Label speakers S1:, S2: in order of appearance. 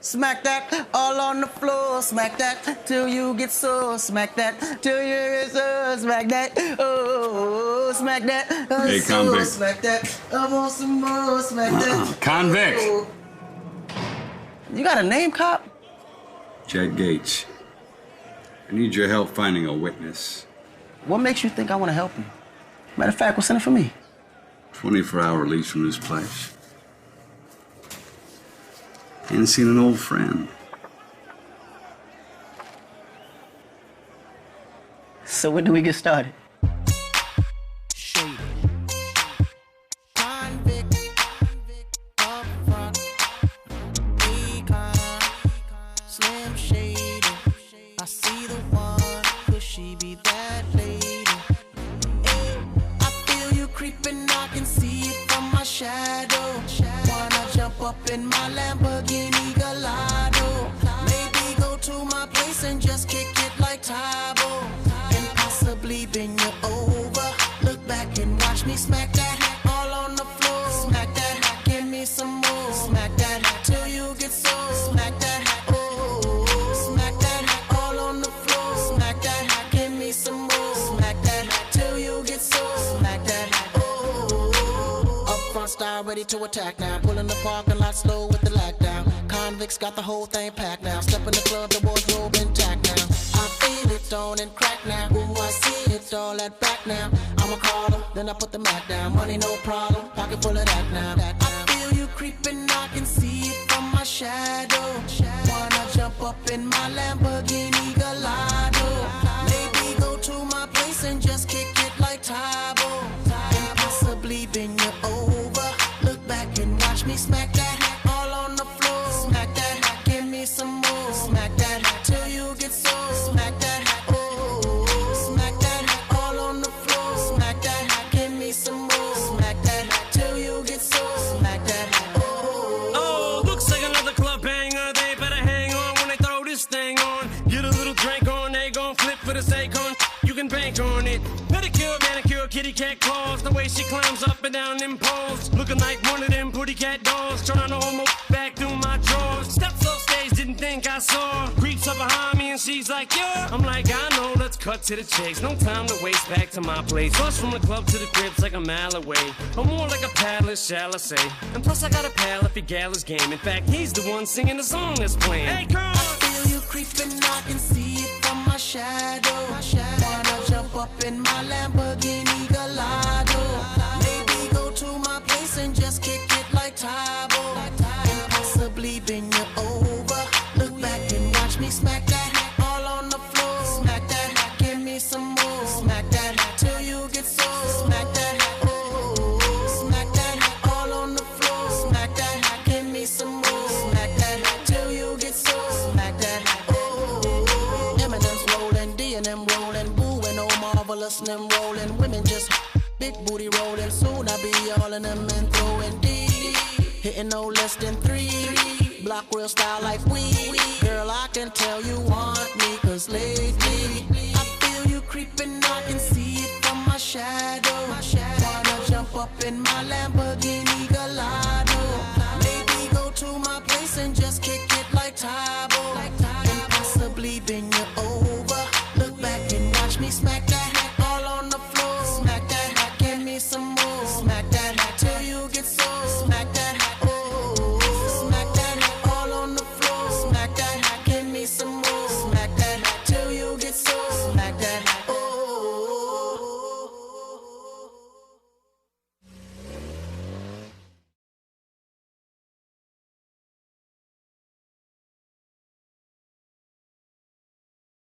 S1: Smack that all on the floor. Smack that till you get sore. Smack that till you get sore. Smack that. Oh, smack that.
S2: Hey, convict.
S1: Smack that. I want some more. Smack that.
S2: Convict.
S1: Oh. You got a name, cop?
S2: Jed Gates. I need your help finding a witness.
S1: What makes you think I want to help you? Matter of fact, what's in it for me?
S2: 24-hour release from this place. Ain't seen an old friend.
S1: So when do we get started?
S3: Up in my Lamborghini Gallardo. Maybe go to my place and just kick it like Tybo. And possibly bend you over. Look back and watch me smack that all on the floor. Smack that, give me some more. Smack that till you get sore. Smack that, oh. Smack that all on the floor. Smack that, give me some more. Smack that till you get sore. Smack that, oh. Up front style ready to attack now. Pulling the parking lot slow with the lockdown. Convicts got the whole thing packed now. Step in the club, the wardrobe intact now. I feel it on and crack now. Ooh, I see it all at back now. I'm a caller, then I put the Mac down. Money no problem, pocket full of that now. I feel you creeping, I can see it from my shadow. Wanna jump up in my Lamborghini Gallardo. Maybe go to my place and just kick it like Tybo. And possibly bend you over. Look back and watch me smack that all on the floor. Smack that, give me some more. Smack that till you get sore. Smack that, oh. Smack that all on the floor. Smack that, give me some more. Smack that till you get sore. Smack that, oh.
S4: Oh, looks like another club banger. They better hang on when they throw this thing on. Get a little drink on, they gon' flip for the sake on. You can bank on it. Pedicure, manicure, kitty cat claws. The way she climbs up and down them poles. Looking like one of them pretty cat dolls. Trying to hold my back through my drawers. Steps off stage, didn't think I saw. Creeps up behind me and she's like, yeah. I'm like, I know, let's cut to the chase. No time to waste, back to my place. Bus from the club to the crib's like a mile away. Or more like a palace, shall I say. And plus I got a pal if he gal his game. In fact, he's the one singing the song that's playing. Hey, girl!
S3: I feel you creeping, I can see it from my shadow. Wanna jump up in my Lamborghini Gallardo. Maybe go to my place and just kick it like Tybo. And possibly bend you over. Look back and watch me smack that all on the floor. Smack that, give me some more. Smack that till you get sore. Smack that, oh. Smack that all on the floor. Smack that, give me some more. Smack that till you get sore. Smack that, oh. Eminem's rolling, D and M rolling, Boo and oh marvelous and them rolling. Women just big booty rolling. Soon I be all in them and throwing D. Hitting no less than 3. Block real style like we. Girl, I can tell you want me, cause lately I feel you creeping, I can see it from my shadow. Wanna jump up in my Lamborghini Gallardo. Maybe go to my